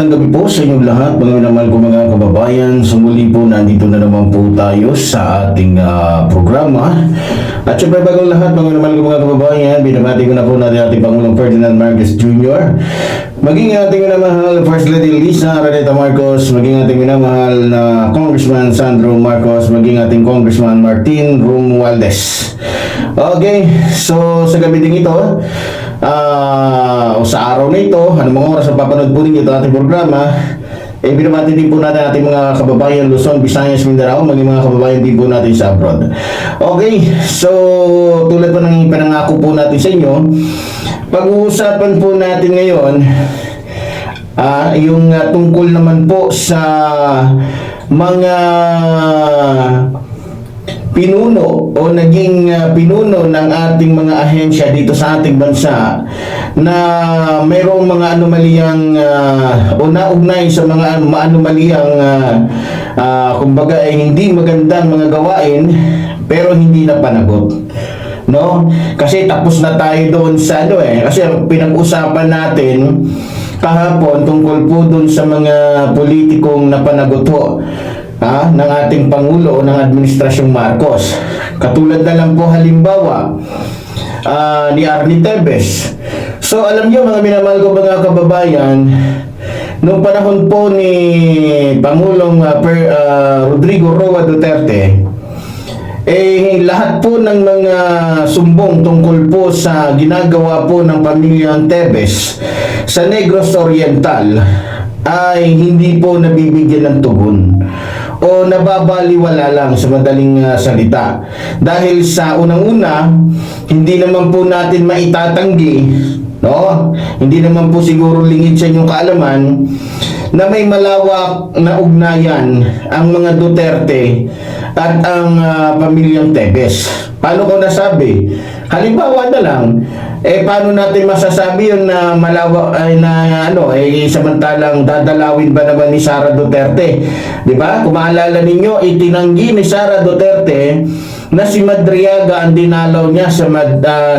magandang gabi po sa inyong lahat, mga minamahal ko mga kababayan. Sumuli po, nandito na naman po tayo sa ating programa. At syempre bagong lahat, mga minamahal ko mga kababayan, binabati ko na po natin ating Pangulong Ferdinand Marcos Jr., maging ating minamahal First Lady Lisa Araneta Marcos, maging ating minamahal na Congressman Sandro Marcos, maging ating Congressman Martin Romualdez. Okay, so sa gabi din ito, o sa araw na ito, anong mga oras ang papanood po ninyo ito ating programa, binabati din po natin ating mga kababayan Luzon, Visayas, Mindanao, maging mga kababayan din po natin sa abroad. Okay, so tulad po ng pinangako po natin sa inyo, pag-uusapan po natin ngayon yung tungkol naman po sa mga pinuno o naging pinuno ng ating mga ahensya dito sa ating bansa na mayroong mga anomaliyang o naugnay sa mga anomaliyang kumbaga hindi magandang mga gawain pero hindi na panagot, no? Kasi tapos na tayo doon sa kasi pinag-usapan natin kahapon tungkol po doon sa mga politikong napanagot ho ng ating Pangulo o ng Administrasyong Marcos. Katulad na lang po halimbawa ni Arnie Tevez. So alam niyo mga minamahal ko mga kababayan, noong panahon po ni Pangulong Rodrigo Roa Duterte, lahat po ng mga sumbong tungkol po sa ginagawa po ng pamilyang Tevez sa Negros Oriental ay hindi po nabibigyan ng tugon o nababaliwala lang sa madaling salita. Dahil sa unang-una, hindi naman po natin maitatanggi, no? Hindi naman po siguro lingid sa inyong kaalaman na may malawak na ugnayan ang mga Duterte at ang pamilyang Tevez. Paano ko nasabi? Halimbawa na lang, paano natin masasabi yun na malawak samantalang dadalawin ba naman ni Sara Duterte? Di ba? Kung maalala ninyo, itinanggi ni Sara Duterte na si Madriaga ang dinalaw niya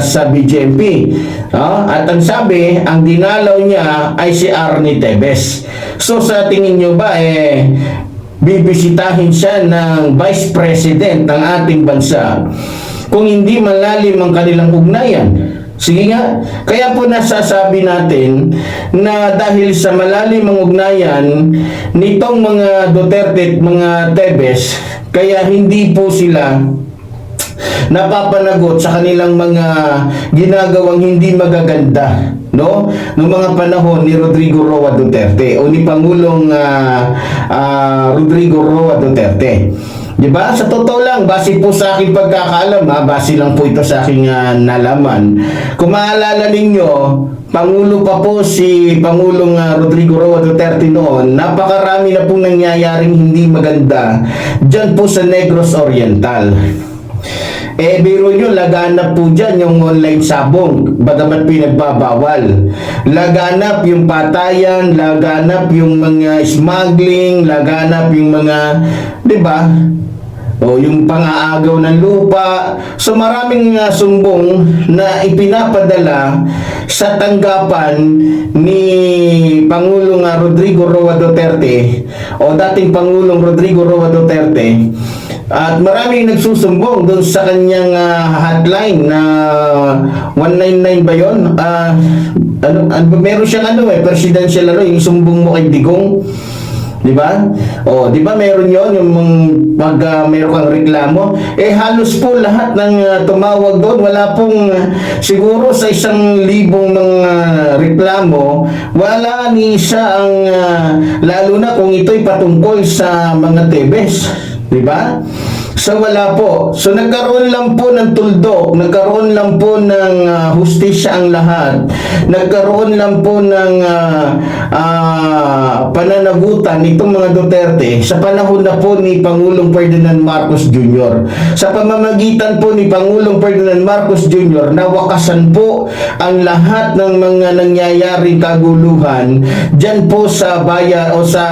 sa BJMP. At ang sabi, ang dinalaw niya ay si Arnie Tevez. So sa tingin nyo ba, bibisitahin siya ng Vice President ng ating bansa kung hindi malalim ang kanilang ugnayan? Sige nga, kaya po nasasabi natin na dahil sa malalim ang ugnayan nitong mga Duterte at mga Tevez, kaya hindi po sila napapanagot sa kanilang mga ginagawang hindi magaganda, no? Noong mga panahon ni Rodrigo Roa Duterte o ni Pangulong Rodrigo Roa Duterte. Diba? Sa totoo lang, base po sa aking pagkakaalam, base lang po ito sa aking nalaman. Kung maalala ninyo, Pangulo pa po si Pangulong Rodrigo Roa Duterte noon, napakarami na pong nangyayaring hindi maganda dyan po sa Negros Oriental. Biro nyo, laganap po dyan yung online sabong, bagamat pinagbabawal. Laganap yung patayan, laganap yung mga smuggling, laganap yung mga, di ba? O yung pang-aagaw ng lupa. So maraming sumbong na ipinapadala sa tanggapan ni Pangulong Rodrigo Roa Duterte o dating Pangulong Rodrigo Roa Duterte. At maraming nagsusumbong doon sa kanyang hotline na 199 ba yun? Meron siyang presidential yung sumbong mo kay Digong. Di ba? O, di ba meron yon yung pag meron kang reklamo? Halos po lahat ng tumawag doon, wala pong siguro sa 1,000 mga reklamo, wala ni isa ang lalo na kung ito'y patungkol sa mga Tevez. Di ba? So wala po. So nagkaroon lang po ng tuldok, nagkaroon lang po ng hustisya ang lahat. Nagkaroon lang po ng pananagutan nitong mga Duterte sa panahon na po ni Pangulong Ferdinand Marcos Jr. Sa pamamagitan po ni Pangulong Ferdinand Marcos Jr. nawakasan po ang lahat ng mga nangyayaring kaguluhan dyan po sa bayan o sa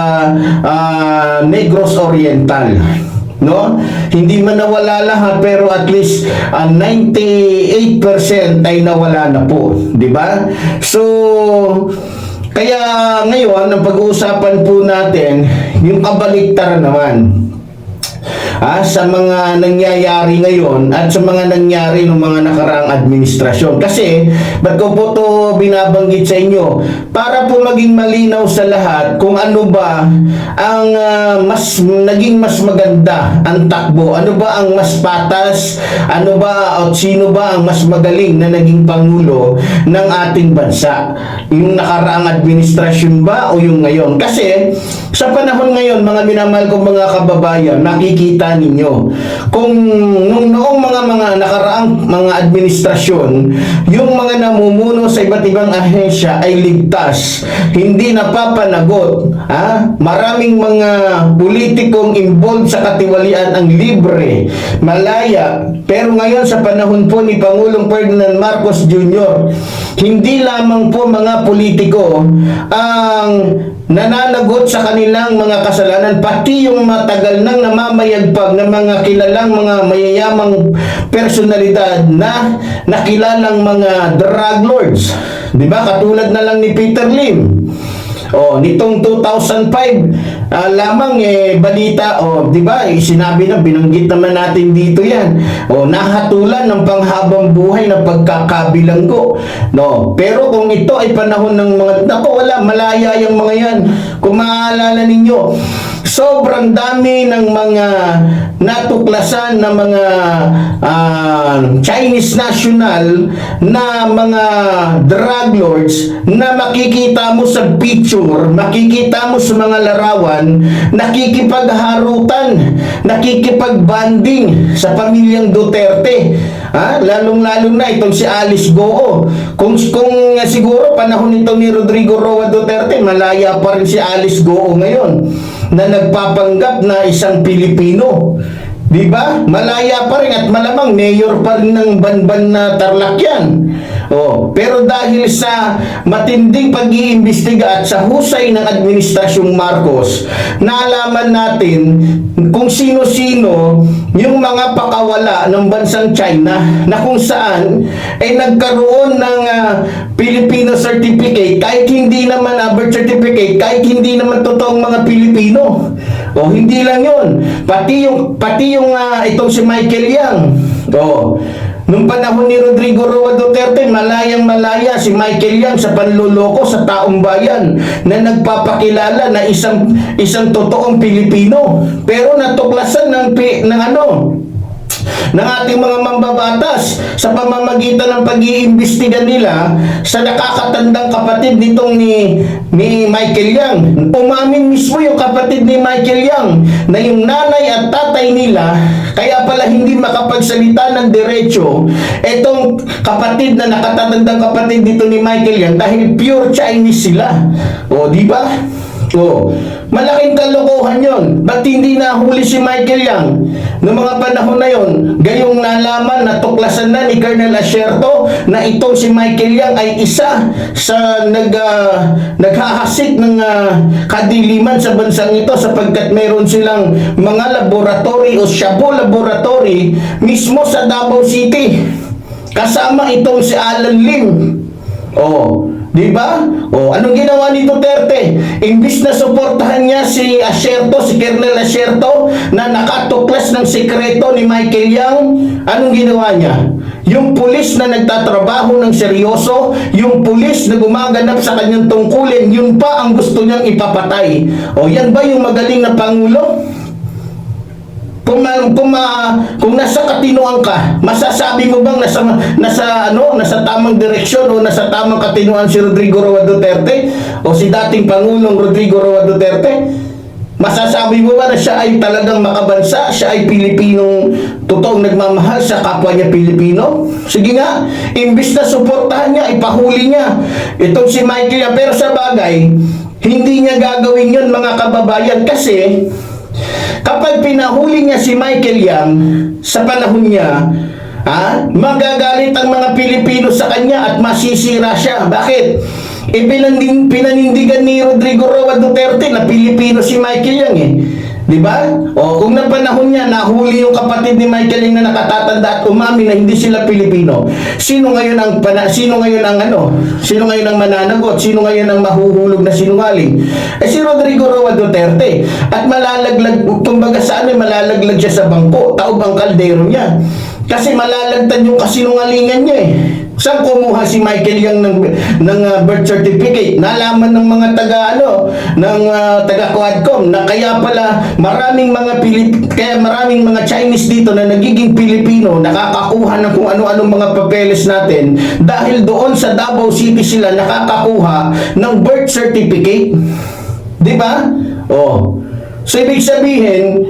Negros Oriental. No? Hindi man nawala lahat pero at least 98% ay nawala na po, di ba? So Kaya ngayon, ang pag-uusapan po natin, yung kabaliktaran naman. Sa mga nangyayari ngayon at sa mga nangyari ng mga nakaraang administrasyon. Kasi, ba't ko po ito binabanggit sa inyo? Para po maging malinaw sa lahat kung ano ba ang naging mas maganda ang takbo. Ano ba ang mas patas? Ano ba o sino ba ang mas magaling na naging Pangulo ng ating bansa? Yung nakaraang administrasyon ba o yung ngayon? Kasi, sa panahon ngayon, mga minamahal kong mga kababayan, nakikita ninyo kung noong mga nakaraang mga administrasyon, yung mga namumuno sa iba't ibang ahensya ay ligtas, hindi napapanagot. Maraming mga politikong involved sa katiwalian ang libre, malaya. Pero ngayon sa panahon po ni Pangulong Ferdinand Marcos Jr., hindi lamang po mga politiko ang nananagot sa kanilang mga kasalanan, pati yung matagal nang namamayagpag ng mga kilalang mga mayayamang personalidad na nakilalang mga drug lords. Di ba? Katulad na lang ni Peter Lim. Nitong 2005 lamang balita, di ba? Sinabi na, binanggit naman natin dito 'yan. Nahatulan ng panghabang buhay na pagkakabilanggo. Pero kung ito ay panahon ng mga wala, malaya yung mga 'yan. Kung maaalala ninyo, sobrang dami ng mga natuklasan na mga Chinese national na mga drug lords na makikita mo sa picture, makikita mo sa mga larawan, nakikipagharutan, nakikipagbanding sa pamilyang Duterte. Lalong-lalo na itong si Alice Goo. Kung siguro panahon nito ni Rodrigo Roa Duterte, malaya pa rin si Alice Goo ngayon na nagpapanggap na isang Pilipino. Di ba? Malaya pa rin at malamang mayor pa rin ng Banban na Tarlac yan. Pero dahil sa matinding pag-iimbestiga at sa husay ng Administrasyong Marcos, naalaman natin kung sino-sino yung mga pakawala ng bansang China na kung saan ay nagkaroon ng Filipino certificate kahit hindi naman birth certificate, kahit hindi naman totoong mga Pilipino. Hindi lang yun. Pati yung itong si Michael Yang. Nung panahon ni Rodrigo Roa Duterte, malayang-malaya si Michael Yang sa panluloko sa taong bayan na nagpapakilala na isang totoong Pilipino. Pero natuklasan ng ating mga mambabatas sa pamamagitan ng pag-iimbestiga nila sa nakakatandang kapatid nitong ni Michael Yang. Umamin mismo yung kapatid ni Michael Yang na yung nanay at tatay nila kaya pala hindi makapagsalita ng diretso etong kapatid na nakatatandang kapatid dito ni Michael Yang dahil pure Chinese sila. Di ba? Malaking kalokohan yon. Ba't hindi nahuli si Michael Yang noong mga panahon na yon? Gayong nalaman, natuklasan na ni Colonel Asierto na itong si Michael Yang ay isa sa naghahasik ng kadiliman sa bansang ito sapagkat mayroon silang mga laboratory o shabu laboratory mismo sa Davao City. Kasama itong si Alan Lim. Di ba? Anong ginawa ni Duterte? Imbis na suportahan niya si Asierto, si Colonel Asierto na nakatuklas ng sekreto ni Michael Yang, anong ginawa niya? Yung pulis na nagtatrabaho ng seryoso, yung pulis na gumaganap sa kanyang tungkulin, yun pa ang gusto niyang ipapatay. Yan ba yung magaling na Pangulo? Kung nasa katinuan ka, masasabi mo bang nasa tamang direksyon o nasa tamang katinuan si Rodrigo Roa Duterte o si dating Pangulong Rodrigo Roa Duterte? Masasabi mo ba na siya ay talagang makabansa, siya ay Pilipinong totoong nagmamahal sa kapwa niya Pilipino? Sige nga, imbis na suportahan niya, ipahuli niya itong si Michael. Pero sa bagay, hindi niya gagawin yun mga kababayan kasi kapag pinahuli niya si Michael Yang sa panahon niya, magagalit ang mga Pilipino sa kanya at masisira siya. Bakit? Pinanindigan ni Rodrigo Roa Duterte na Pilipino si Michael Yang Di ba? O kung na panahon niya, nahuli yung kapatid ni Michael Yang na nakatatanda at umamin na hindi sila Pilipino. Sino ngayon ang Sino ngayon ang mananagot? Sino ngayon ang mahuhulog na sinungaling? Si Rodrigo Roa Duterte. At malalaglag, kumbaga malalaglag siya sa bangko, taob ang kaldero niya. Kasi malalagtan yung kasinungalingan niya eh. Saan kumuha si Michael Yang ng birth certificate? Nalaman ng mga taga Quadcom na kaya pala maraming mga Chinese dito na nagiging Pilipino nakakakuha ng kung ano-anong mga papeles natin dahil doon sa Davao City sila nakakakuha ng birth certificate. Di ba? Oh. So ibig sabihin,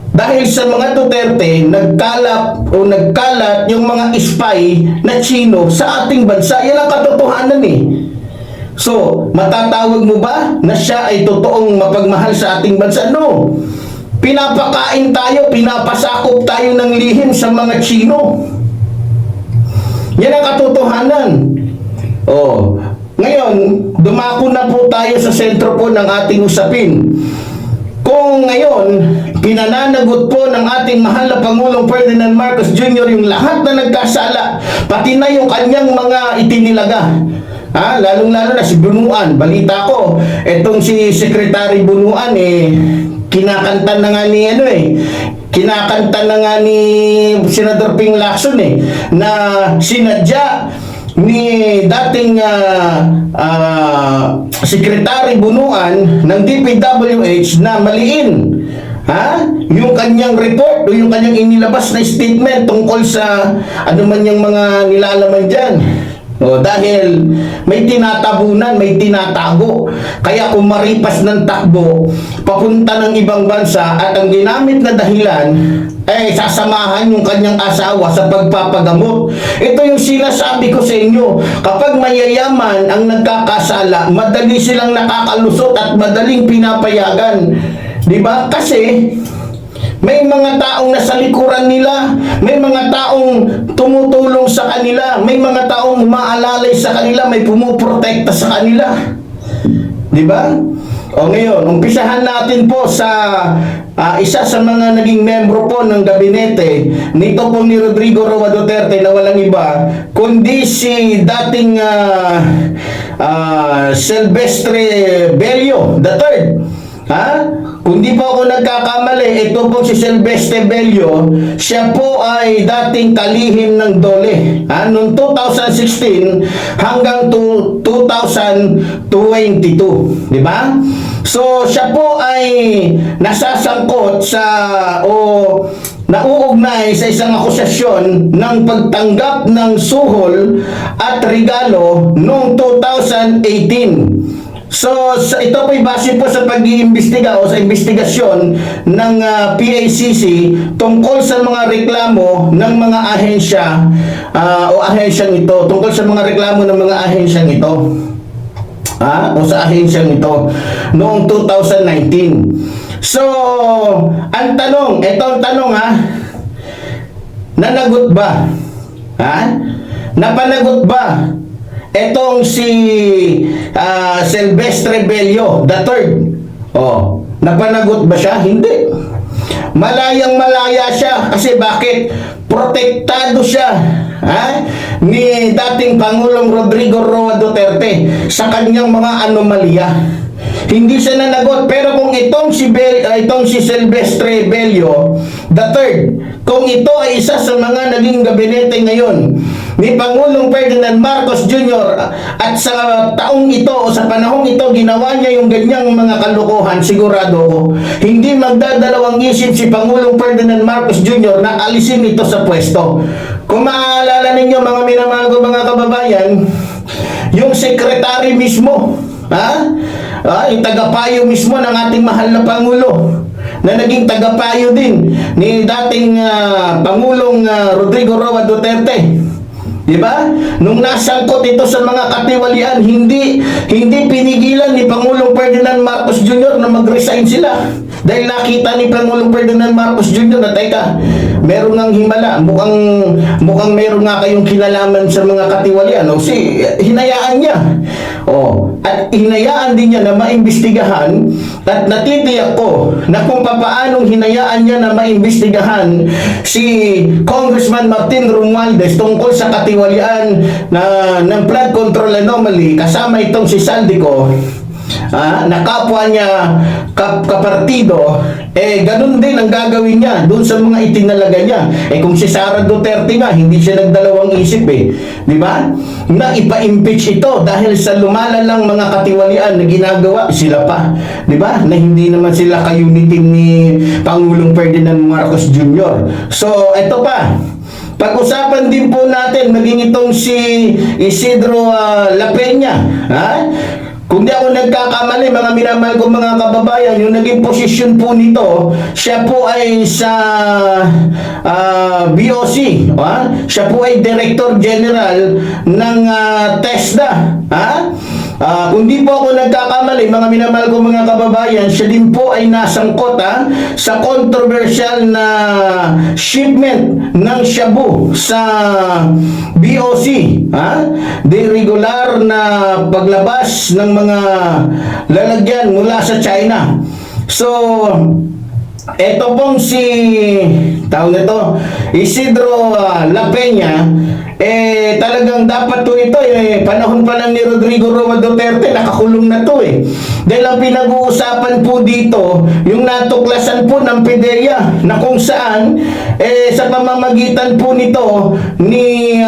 dahil sa mga Duterte, nagkalat yung mga spy na Chino sa ating bansa. Yan ang katotohanan eh. So, matatawag mo ba na siya ay totoong mapagmahal sa ating bansa? No. Pinapakain tayo, pinapasakop tayo ng lihim sa mga Chino. Yan ang katotohanan. Oh. Ngayon, dumako na po tayo sa sentro po ng ating usapin. Kung ngayon, pinananagot po ng ating mahal na Pangulong Ferdinand Marcos Jr. yung lahat na nagkasala, pati na yung kanyang mga itinilaga. Lalong-lalo na si Bunuan. Balita ko, etong si Secretary Bunuan kinakanta na nga ni Senador Ping Lacson na sinadya ni dating Secretary Bunuan ng DPWH na maliin yung kanyang report o yung kanyang inilabas na statement tungkol sa ano man yung mga nilalaman dyan. Dahil may tinatabunan, may tinatago. Kaya kung maripas ng takbo papunta ng ibang bansa at ang ginamit na dahilan sasamahan yung kanyang asawa sa pagpapagamot. Ito yung sinasabi ko sa inyo. Kapag mayayaman ang nagkakasala, madali silang nakakalusot at madaling pinapayagan. Diba? Kasi may mga taong nasa likuran nila, may mga taong tumutulong sa kanila, may mga taong umaalalay sa kanila, may pumuprotekta sa kanila. Diba? O ngayon, umpisahan natin po sa isa sa mga naging membro po ng gabinete nito po ni Rodrigo Roa Duterte na walang iba kundi si dating Silvestre Bello III. Kung di po ako nagkakamali, ito po si Silvestre Bello, siya po ay dating kalihim ng DOLE. Noong 2016 hanggang 2022. Di ba? So, siya po ay nasasangkot nauugnay sa isang akusasyon ng pagtanggap ng suhol at regalo noong 2018. So, ito po'y base po sa pag-iimbestiga o sa investigasyon ng PACC tungkol sa mga reklamo ng mga ahensya o ahensyang ito, tungkol sa mga reklamo ng mga ahensyang ito. O sa ahensyang ito noong 2019. So, ang tanong, nanagot ba? Napanagot ba etong si Silvestre Bello III? Napanagot ba siya? Hindi. Malayang-malaya siya. Kasi bakit? Protektado siya ni dating Pangulong Rodrigo Roa Duterte sa kanyang mga anomalya. Hindi siya nanagot. Pero kung itong si Silvestre Bello III, kung ito ay isa sa mga naging gabinete ngayon ni Pangulong Ferdinand Marcos Jr. at sa taong ito o sa panahong ito ginawa niya yung ganyang mga kalokohan, sigurado ko hindi magdadalawang isip si Pangulong Ferdinand Marcos Jr. na alisin ito sa pwesto. Kung maaalala ninyo mga minamahal ko mga kababayan, yung sekretary mismo, yung tagapayo mismo ng ating mahal na Pangulo na naging tagapayo din ni dating Pangulong Rodrigo Roa Duterte. Di ba? Nung nasangkot ito sa mga katiwalian, hindi pinigilan ni Pangulong Ferdinand Marcos Jr. na mag-resign sila. Dahil nakita ni Pangulong Ferdinand Marcos Jr. na teka, meron ng himala, mukhang meron nga kayong kinalaman sa mga katiwalian. O hinayaan niya. At hinayaan din niya na maimbestigahan, at natitiyak ko na kung papaanong hinayaan niya na maimbestigahan si Congressman Martin Romualdez tungkol sa katiwalian ng flood control anomaly, kasama itong si Saldico, na kapwa niya kapartido, ganun din ang gagawin niya doon sa mga itinalaga niya. Kung si Sara Duterte nga, hindi siya nagdalawang isip di ba? Na ipa-impeach ito dahil sa lumalalang mga katiwalian na ginagawa sila pa, di ba? Na hindi naman sila ka-unity ni Pangulong Ferdinand Marcos Jr. So, ito pa. Pag-usapan din po natin maging itong si Isidro La Peña, Kung di ako nagkakamali, mga minamahal ko mga kababayan, yung naging posisyon po nito, siya po ay sa BOC. Siya po ay Director General ng TESDA. Kung di po ako nagkakamali, mga minamahal ko mga kababayan, siya din po ay nasangkot sa controversial na shipment ng shabu sa BOC. The regular na paglabas ng mga lalagyan mula sa China. So, eto pong si Isidro La Peña, talagang dapat to ito, panahon pa lang ni Rodrigo Roa Duterte, nakakulong na to Dahil ang pinag-uusapan po dito, yung natuklasan po ng PDEA, na kung saan, sa pamamagitan po nito ni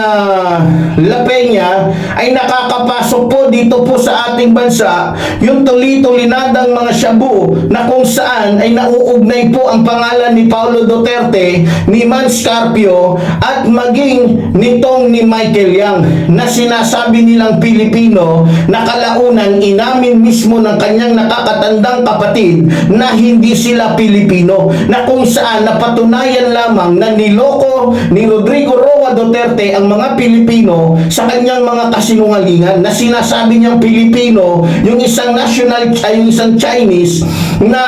La Peña, ay nakakapasok po dito po sa ating bansa, yung tuli-tulinadang mga shabu, na kung saan ay nauugnay po ang pangalan ni Paulo Duterte, ni Mans Carpio, at maging nitong ni Michael Yang, na sinasabi nilang Pilipino, na kalaunan inamin mismo ng kanyang nakakatandang kapatid na hindi sila Pilipino, na kung saan napatunayan lamang na niloko ni Rodrigo Roa Duterte ang mga Pilipino sa kanyang mga kasinungalingan, na sinasabi niyang Pilipino yung isang yung isang Chinese, na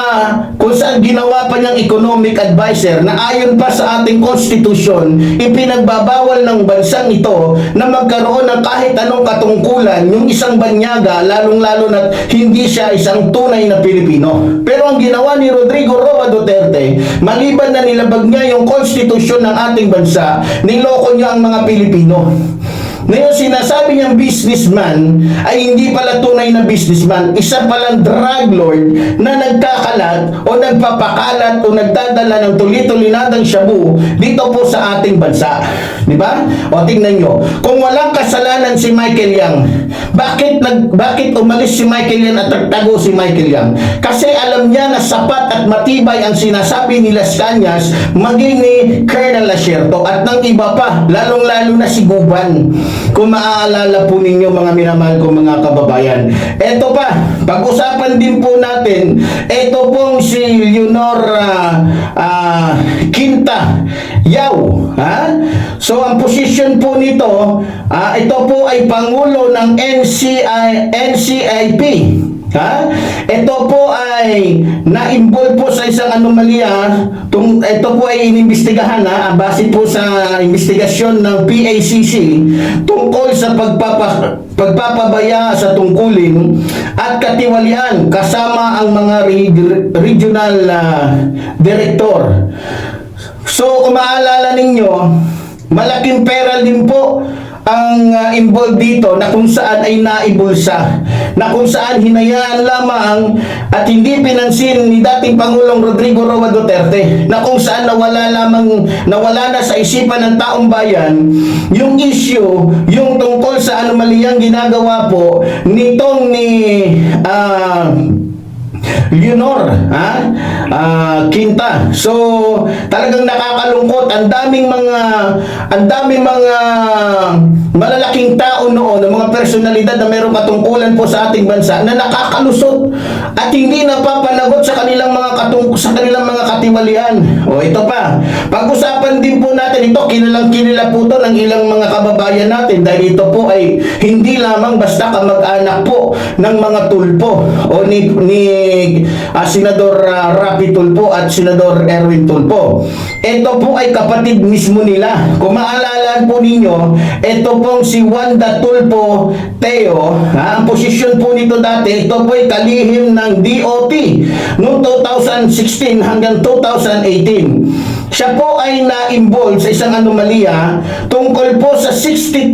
kung saan ginawa pa niyang economic advisor, na ayon pa sa ating konstitusyon, ipinagbabawal ng bansang ito na magkaroon ng kahit anong katungkulan yung isang banyaga, lalong-lalo na hindi siya isang tunay na Pilipino. Pero ang ginawa ni Rodrigo Roa Duterte, maliban na nilabag niya yung konstitusyon ng ating bansa, niloko niya ang mga Pilipino. Ngayon, sinasabi niyang businessman ay hindi pala tunay na businessman. Isa palang drug lord na nagkakalat o nagpapakalat o nagdadala ng tuli-tulinadang shabu dito po sa ating bansa. Di ba? O tingnan nyo, kung walang kasalanan si Michael Yang, bakit umalis si Michael Yang at nagtago si Michael Yang? Kasi alam niya na sapat at matibay ang sinasabi ni Las Cañas, maging ni Colonel Asierto at ng iba pa, lalong-lalo na si Guban. Kung maaalala po ninyo mga minamahal ko mga kababayan. Ito pa, pag-usapan din po natin, ito pong si Leonor Quinta Yao. So ang posisyon po nito, ito po ay Pangulo ng NCIP. Ito po ay na-involve po sa isang anomalya. Ito po ay inimbestigahan base po sa investigasyon ng PACC tungkol sa pagpapabaya sa tungkulin at katiwalian kasama ang mga regional director. So kung maalala ninyo, malaking pera din po ang involved dito, na kung saan ay naibulsa, na kung saan hinayaan lamang at hindi pinansin ni dating Pangulong Rodrigo Roa Duterte, na kung saan nawala na sa isipan ng taong bayan yung issue, yung tungkol sa anomaliyang ginagawa po nitong ni Leonor Quinta. So talagang nakakalungkot, ang daming mga malalaking tao noon, ng mga personalidad na mayroong katungkulan po sa ating bansa na nakakalusot at hindi napapanagot sa kanilang mga katiwalian. O ito pa, pag-usapan din po natin ito, kilala po ito ng ilang mga kababayan natin dahil ito po ay hindi lamang basta kamag-anak po ng mga tulpo o ni Senador Rapi Tulfo at Senador Erwin Tulfo. Ito po ay kapatid mismo nila. Kung maalalaan po ninyo, ito pong si Wanda Tulfo Teo, ang posisyon po nito dati, ito po ay kalihim ng DOT noong 2016 hanggang 2018. Siya po ay na-involve sa isang anomalya tungkol po sa 60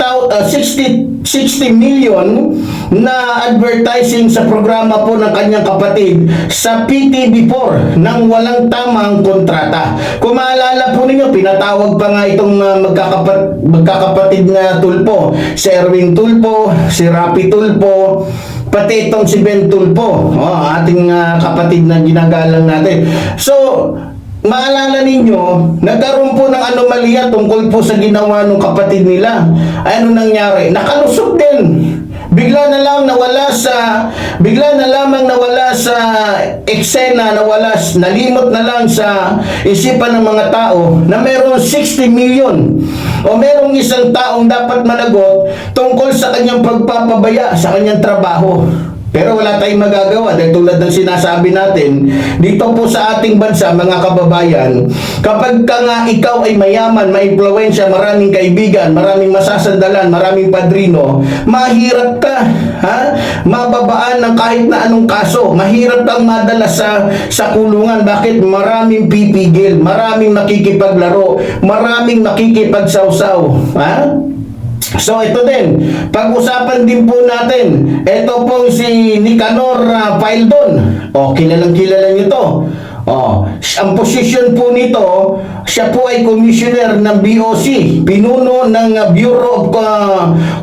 million na advertising sa programa po ng kanyang kapatid sa PTV4 nang walang tamang kontrata. Kung maalala po ninyo, pinatawag pa nga itong magkakapatid na Tulfo, si Erwin Tulfo, si Rapi Tulfo, pati itong si Ben Tulfo, ating kapatid na ginagalang natin. So, maalala ninyo, nagkaroon po ng anomalya tungkol po sa ginawa ng kapatid nila. Ano nangyari? Nakalusot din. Bigla na lamang nawala sa eksena, nalimot na lang sa isipan ng mga tao na mayroong 60 million o mayroong isang taong dapat managot tungkol sa kanyang pagpapabaya sa kanyang trabaho. Pero wala tayong magagawa dahil tulad ng sinasabi natin, dito po sa ating bansa, mga kababayan, kapag ka nga ikaw ay mayaman, maimpluwensya, maraming kaibigan, maraming masasandalan, maraming padrino, mahirap ka, mababaan ng kahit na anong kaso, mahirap kang madala sa kulungan. Bakit? Maraming pipigil, maraming makikipaglaro, maraming makikipagsawsaw. So ito din, pag-usapan din po natin, ito pong si Nicanor Paildon. Kilalang nyo to. Ang posisyon po nito, siya po ay commissioner ng BOC, pinuno ng Bureau of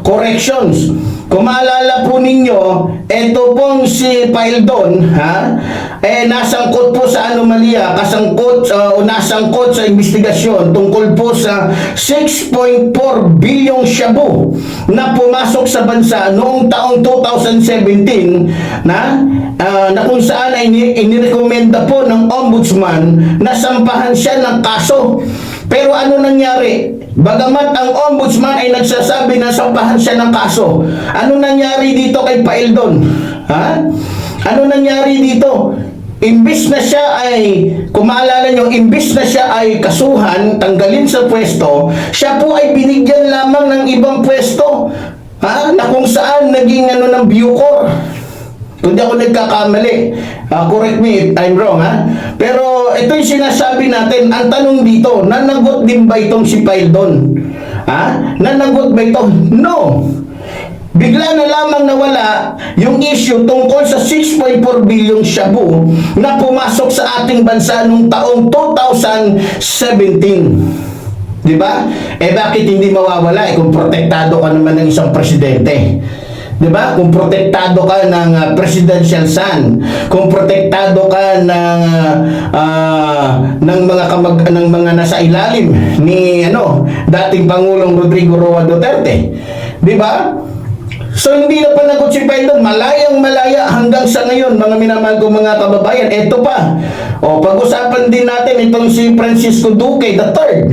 Corrections. Kung maalala po ninyo, ito pong si Paildon, nasangkot po sa anomalya, nasangkot sa investigasyon tungkol po sa 6.4 bilyong shabu na pumasok sa bansa noong taong 2017 na kung saan ay inirekomenda po ng ombudsman na sampahan siya ng kaso. Pero ano nangyari? Bagamat ang ombudsman ay nagsasabi na sampahan siya ng kaso, ano nangyari dito kay Paildon? Ano nangyari dito? Imbis na siya ay, kung maalala nyo, imbis na siya ay kasuhan, tanggalin sa pwesto, siya po ay binigyan lamang ng ibang pwesto, na kung saan naging ng Bucor. Kung di ako nagkakamali, correct me if I'm wrong, Pero ito yung sinasabi natin, ang tanong dito, nanagot din ba itong si Paildon? Nanagot ba ito? No! Bigla na lamang nawala yung issue tungkol sa 6.4 bilyong shabu na pumasok sa ating bansa noong taong 2017. Diba? Bakit hindi mawawala? Kung protektado ka naman ng isang presidente. Diba? Kung protektado ka ng presidential son, kung protektado ka ng mga nasa ilalim ni dating Pangulong Rodrigo Roa Duterte. Diba? So hindi na panagot si Paildon, malayang-malaya hanggang sa ngayon, mga minamahal ko mga kababayan. Ito pa, pag-usapan din natin itong si Francisco Duque III.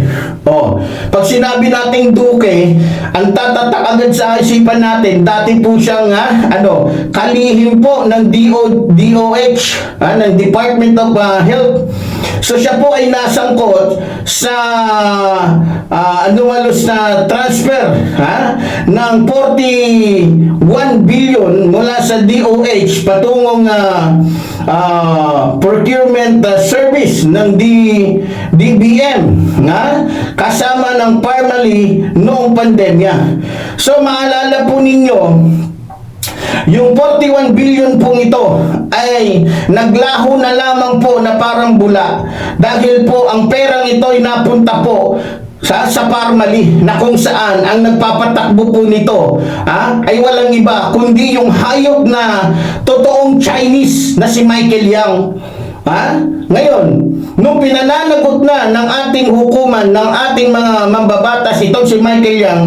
Pag sinabi nating Duque, ang tatatak agad sa isipan natin, dati po siyang kalihim po ng DOH, ng Department of Health. So siya po ay nasangkot sa anomalous na transfer ng 41 billion mula sa DOH patungong procurement service ng DBM kasama ng Parmali noong pandemya. So maalala po ninyo, yung 41 billion pong ito ay naglaho na lamang po na parang bula dahil po ang perang ito ay napunta po sa Parmali na kung saan ang nagpapatakbo po nito ay walang iba kundi yung hayop na totoong Chinese na si Michael Yang. Ngayon, nung pinananagot na ng ating hukuman, ng ating mga mambabatas itong si Michael Yang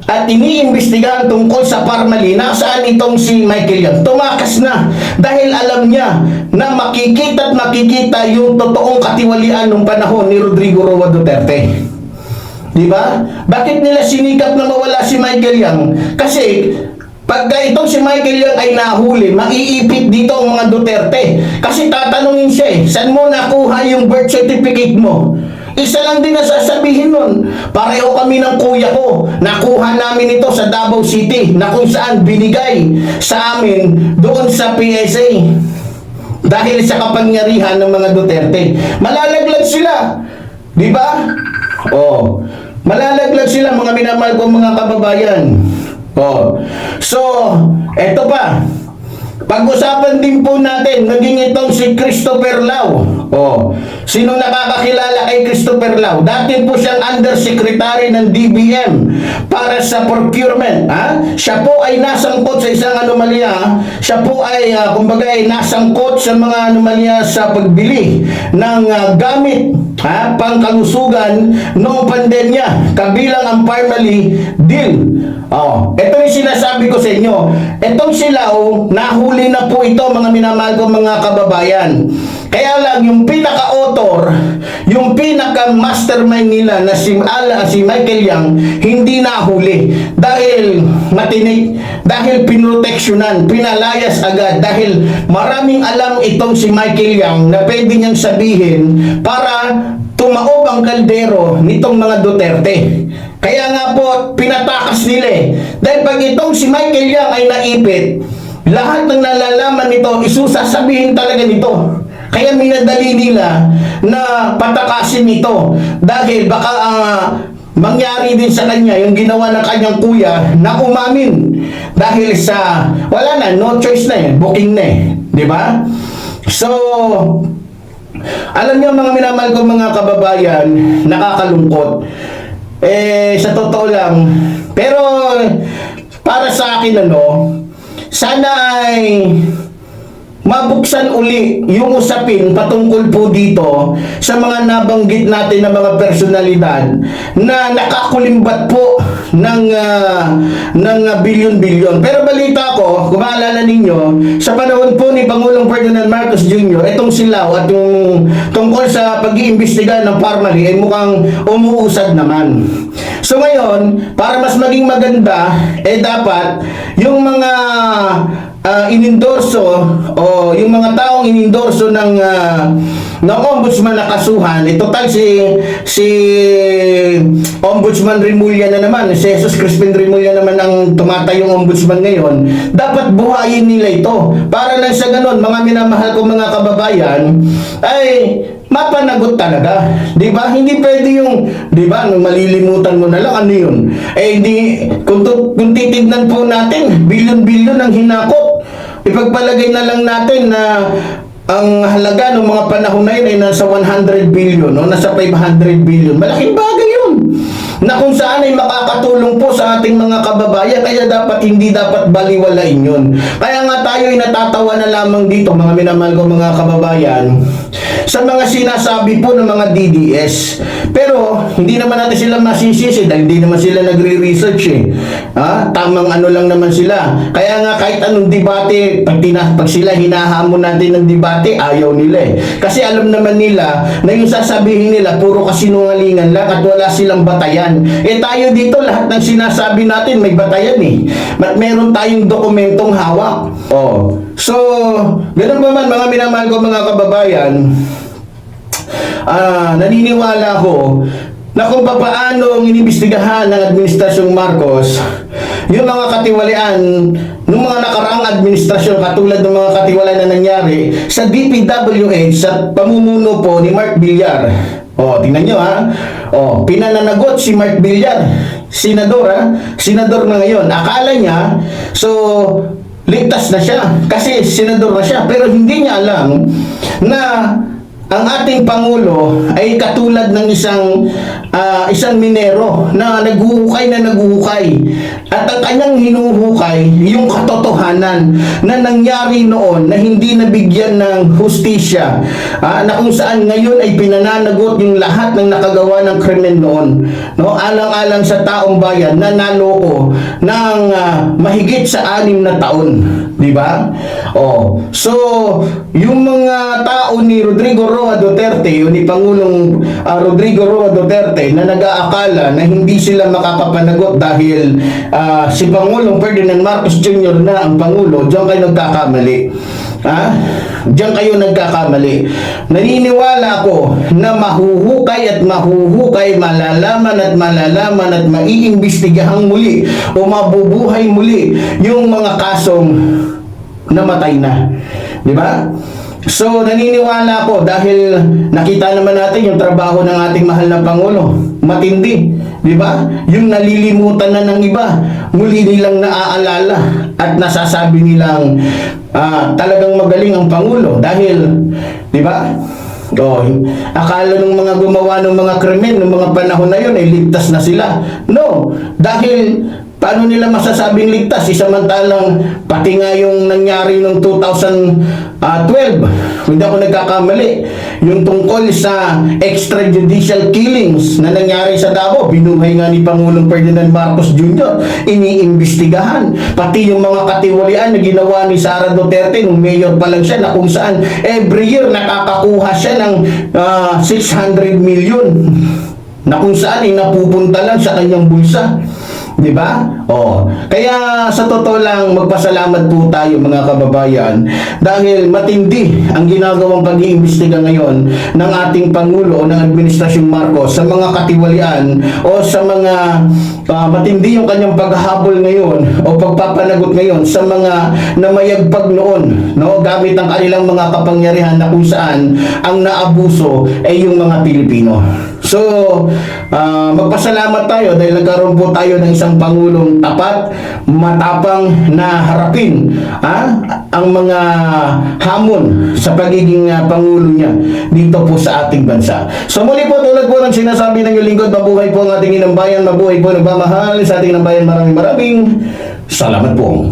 at iniimbestigahan tungkol sa Parmali, nasaan itong si Michael Yang? Tumakas na dahil alam niya na makikita at makikita yung totoong katiwalian ng panahon ni Rodrigo Roa Duterte. Diba? Bakit nila sinikap na mawala si Michael Yang? Kasi pagka itong si Michael Yang ay nahuli, maiipit dito ang mga Duterte. Kasi tatanungin siya saan mo nakuha yung birth certificate mo? Isa lang din na sasabihin nun, pareho kami ng kuya ko, nakuha namin ito sa Davao City, na kung saan binigay sa amin doon sa PSA. Dahil sa kapangyarihan ng mga Duterte. Malalaglag sila. Diba? Malalaglag sila, mga minamahal kong mga kababayan. So, eto pa. Pag-usapan din po natin, naging itong si Christopher Lau. Sino nakakakilala kay Christopher Lau? Dati po siyang undersecretary ng DBM para sa procurement. Siya po ay nasangkot sa isang anomalya. Siya po ay, kumbaga, nasangkot sa mga anomalya sa pagbili ng gamit pangkalusugan noong pandemya, kabilang ang Parmali deal. Ito yung sinasabi ko sa inyo. Itong si Lau, nahuli na po ito, mga minamahal ko mga kababayan. Kaya lang, yung pinaka-author, yung pinaka-mastermind nila na si Michael Yang, hindi nahuli. Dahil matinik, dahil pinroteksyonan, pinalayas agad, dahil maraming alam itong si Michael Yang na pwede niyang sabihin para tumaob ang kaldero nitong mga Duterte. Kaya nga po, pinatakas nila Dahil pag itong si Michael Yang ay naipit, lahat ng nalalaman nito, isusasabihin talaga nito. Kaya minadali nila na patakasin ito. Dahil baka mangyari din sa kanya yung ginawa ng kanyang kuya na umamin. Dahil sa, wala na, no choice na booking na Diba? So, alam niyo mga minamahal ko mga kababayan, nakakalungkot. Sa totoo lang, pero para sa akin sana ay mabuksan uli yung usapin patungkol po dito sa mga nabanggit natin na mga personalidad na nakakulimbat po ng bilyon-bilyon. Pero balita ko, kung maalala ninyo, sa panahon po ni Pangulong Ferdinand Marcos Jr., itong si Lau at yung tungkol sa pag-iimbestiga ng Parmali ay mukhang umuusad naman. So ngayon, para mas maging maganda, dapat yung mga inendorso o yung mga taong inendorso ng ombudsman na kasuhan, total si Ombudsman Remulla na naman, si Jesus Crispin Remulla naman ang tumatayong ombudsman ngayon, dapat buhayin nila ito para lang sa ganon, mga minamahal ko mga kababayan, ay mapanagot talaga. Di ba? Hindi pwede yung, di ba, malilimutan mo na lang, ano yun? Hindi, kung titignan po natin, bilyon-bilyon ang hinakot. Ipagpalagay na lang natin na ang halaga ng mga panahon na yun ay nasa 100 billion o nasa 500 billion. Malaking bagay yun. Na kung saan ay makakatulong po sa ating mga kababayan, kaya hindi dapat baliwalain yun. Kaya nga tayo ay natatawa na lamang dito, mga minamahal ko mga kababayan, sa mga sinasabi po ng mga DDS. Pero hindi naman natin sila masisisi dahil hindi naman sila nagre-research Tamang ano lang naman sila. Kaya nga kahit anong debate, pag sila hinahamon natin ng debate, ayaw nila Kasi alam naman nila na yung sasabihin nila puro kasinungalingan lang at wala silang batayan. Tayo dito lahat ng sinasabi natin may batayan meron tayong dokumentong hawak. So, ganun pa man mga minamahal ko mga kababayan, naniniwala ko na kung paano inimbestigahan ng Administrasyong Marcos yung mga katiwalian ng mga nakaraang administrasyon katulad ng mga katiwalian na nangyari sa DPWH sa pamumuno po ni Mark Villar. Tingnan nyo pinananagot si Mark Villar, senador na ngayon. Akala niya, ligtas na siya kasi senador na siya, pero hindi niya alam na ang ating Pangulo ay katulad ng isang minero na naghuhukay at ang kanyang hinuhukay yung katotohanan na nangyari noon na hindi nabigyan ng hustisya, na kung saan ngayon ay pinananagot yung lahat ng nakagawa ng krimen noon, no, alang-alang sa taong bayan na naloko ng mahigit sa 6 na taon, di ba? So yung mga tao ni Rodrigo Roa Duterte o ni Pangulong Rodrigo Roa Duterte na nag-aakala na hindi sila makakapanagot dahil si Pangulong Ferdinand Marcos Jr. na ang Pangulo, diyan kayo nagkakamali. Diyan kayo nagkakamali. Naniniwala ako na mahuhukay, malalaman at maiimbestigahang muli o mabubuhay muli yung mga kasong namatay na. Di ba? So, naniniwala ako dahil nakita naman natin yung trabaho ng ating mahal na Pangulo. Matindi, di ba? Yung nalilimutan na ng iba, muli nilang naaalala at nasasabi nilang talagang magaling ang Pangulo dahil, di ba? Akala ng mga gumawa ng mga krimen ng mga panahon na yun ay ligtas na sila. No, dahil paano nila masasabing ligtas? Samantalang pati nga yung nangyari noong 2012, hindi ako nagkakamali, yung tungkol sa extrajudicial killings na nangyari sa Davao, binuhay nga ni Pangulong Ferdinand Marcos Jr., iniimbestigahan. Pati yung mga katiwalian na ginawa ni Sara Duterte nung mayor pa lang siya, na kung saan every year nakakakuha siya ng 600 million na kung saan ay napupunta lang sa kanyang bulsa. Di ba? Kaya sa totoo lang, magpasalamat po tayo mga kababayan dahil matindi ang ginagawang pag-iimbestiga ngayon ng ating Pangulo o ng Administrasyong Marcos sa mga katiwalian o sa mga matindi yung kanyang paghahabol ngayon o pagpapanagot ngayon sa mga namayagpag noon, no? Gamit ang kanilang mga kapangyarihan na kung saan ang naabuso ay yung mga Pilipino. So, magpasalamat tayo dahil nagkaroon po tayo ng isang Pangulong tapat, matapang na harapin ang mga hamon sa pagiging Pangulo niya dito po sa ating bansa. So muli po, tulad po ng sinasabi ng iyong lingkod, mabuhay po ang ating inang bayan, mabuhay po nagmamahal sa ating inang bayan. Maraming salamat po.